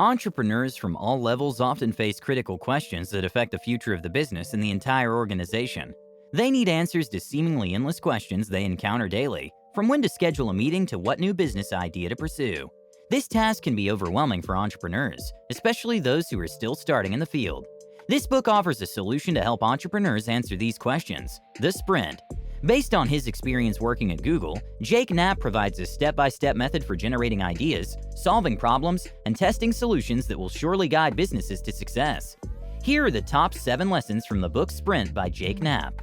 Entrepreneurs from all levels often face critical questions that affect the future of the business and the entire organization. They need answers to seemingly endless questions they encounter daily, from when to schedule a meeting to what new business idea to pursue. This task can be overwhelming for entrepreneurs, especially those who are still starting in the field. This book offers a solution to help entrepreneurs answer these questions: The Sprint. Based on his experience working at Google, JAKE KNAPP provides a step-by-step method for generating ideas, solving problems, and testing solutions that will surely guide businesses to success. Here are the top 7 lessons from the book Sprint by JAKE KNAPP.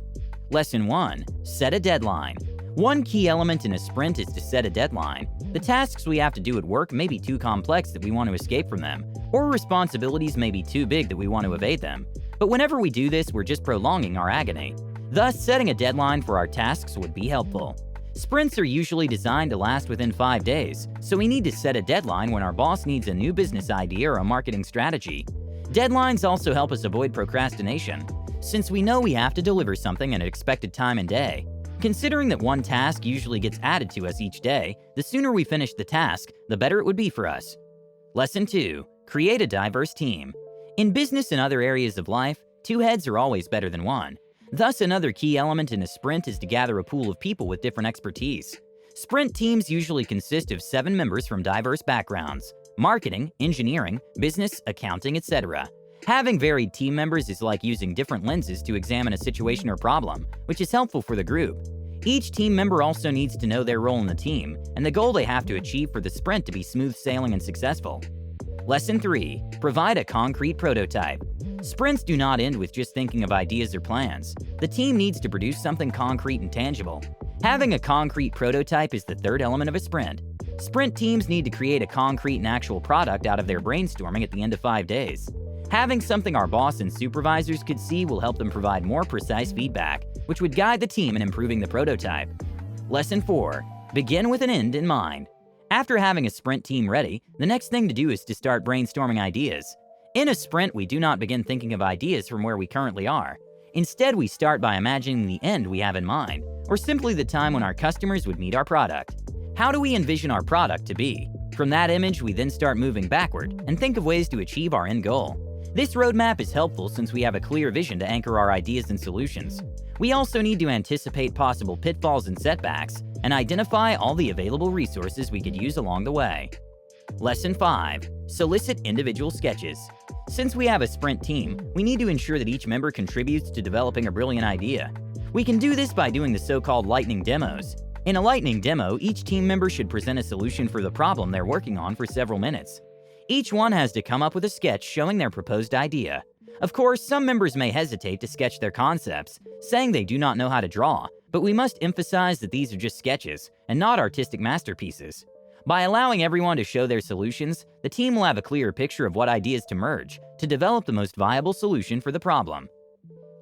Lesson 1. Set a deadline. One key element in a sprint is to set a deadline. The tasks we have to do at work may be too complex that we want to escape from them, or responsibilities may be too big that we want to evade them. But whenever we do this, we're just prolonging our agony. Thus, setting a deadline for our tasks would be helpful. Sprints are usually designed to last within 5 days, so we need to set a deadline when our boss needs a new business idea or a marketing strategy. Deadlines also help us avoid procrastination, since we know we have to deliver something in an expected time and day. Considering that one task usually gets added to us each day, the sooner we finish the task, the better it would be for us. Lesson 2. Create a diverse team. In business and other areas of life, 2 heads are always better than 1. Thus, another key element in a sprint is to gather a pool of people with different expertise. Sprint teams usually consist of 7 members from diverse backgrounds: marketing, engineering, business, accounting, etc. Having varied team members is like using different lenses to examine a situation or problem, which is helpful for the group. Each team member also needs to know their role in the team and the goal they have to achieve for the sprint to be smooth sailing and successful. Lesson 3. Provide a concrete prototype. Sprints do not end with just thinking of ideas or plans. The team needs to produce something concrete and tangible. Having a concrete prototype is the third element of a sprint. Sprint teams need to create a concrete and actual product out of their brainstorming at the end of 5 days. Having something our boss and supervisors could see will help them provide more precise feedback, which would guide the team in improving the prototype. Lesson 4. Begin with an end in mind. After having a sprint team ready, the next thing to do is to start brainstorming ideas. In a sprint, we do not begin thinking of ideas from where we currently are. Instead, we start by imagining the end we have in mind, or simply the time when our customers would meet our product. How do we envision our product to be? From that image, we then start moving backward and think of ways to achieve our end goal. This roadmap is helpful since we have a clear vision to anchor our ideas and solutions. We also need to anticipate possible pitfalls and setbacks and identify all the available resources we could use along the way. Lesson 5. Solicit individual sketches. Since we have a sprint team, we need to ensure that each member contributes to developing a brilliant idea. We can do this by doing the so-called lightning demos. In a lightning demo, each team member should present a solution for the problem they're working on for several minutes. Each one has to come up with a sketch showing their proposed idea. Of course, some members may hesitate to sketch their concepts, saying they do not know how to draw, but we must emphasize that these are just sketches and not artistic masterpieces. By allowing everyone to show their solutions, the team will have a clearer picture of what ideas to merge to develop the most viable solution for the problem.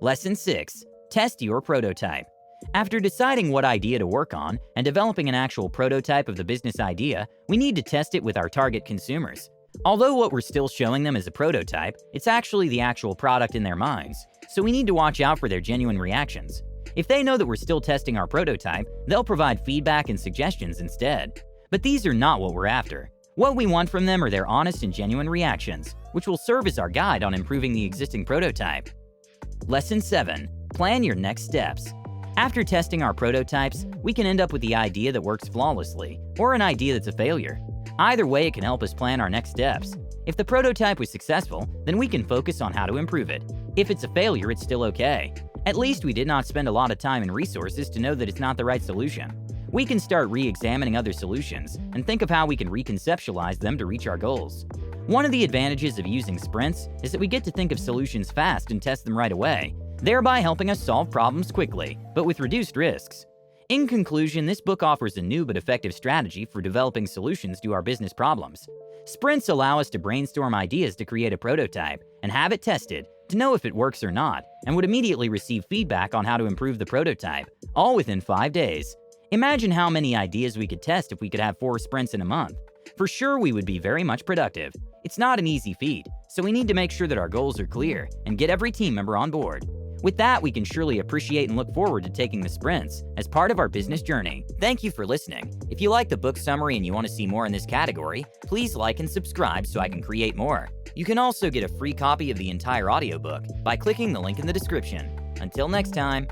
Lesson 6. Test your prototype. After deciding what idea to work on and developing an actual prototype of the business idea, we need to test it with our target consumers. Although what we're still showing them is a prototype, it's actually the actual product in their minds, so we need to watch out for their genuine reactions. If they know that we're still testing our prototype, they'll provide feedback and suggestions instead. But these are not what we're after. What we want from them are their honest and genuine reactions, which will serve as our guide on improving the existing prototype. Lesson 7. Plan your next steps. After testing our prototypes, we can end up with the idea that works flawlessly, or an idea that's a failure. Either way, it can help us plan our next steps. If the prototype was successful, then we can focus on how to improve it. If it's a failure, it's still okay. At least we did not spend a lot of time and resources to know that it's not the right solution. We can start re-examining other solutions and think of how we can reconceptualize them to reach our goals. One of the advantages of using sprints is that we get to think of solutions fast and test them right away, thereby helping us solve problems quickly, but with reduced risks. In conclusion, this book offers a new but effective strategy for developing solutions to our business problems. Sprints allow us to brainstorm ideas to create a prototype and have it tested to know if it works or not, and would immediately receive feedback on how to improve the prototype, all within 5 days. Imagine how many ideas we could test if we could have 4 sprints in a month. For sure, we would be very much productive. It's not an easy feat, so we need to make sure that our goals are clear and get every team member on board. With that, we can surely appreciate and look forward to taking the sprints as part of our business journey. Thank you for listening. If you like the book summary and you want to see more in this category, please like and subscribe so I can create more. You can also get a free copy of the entire audiobook by clicking the link in the description. Until next time.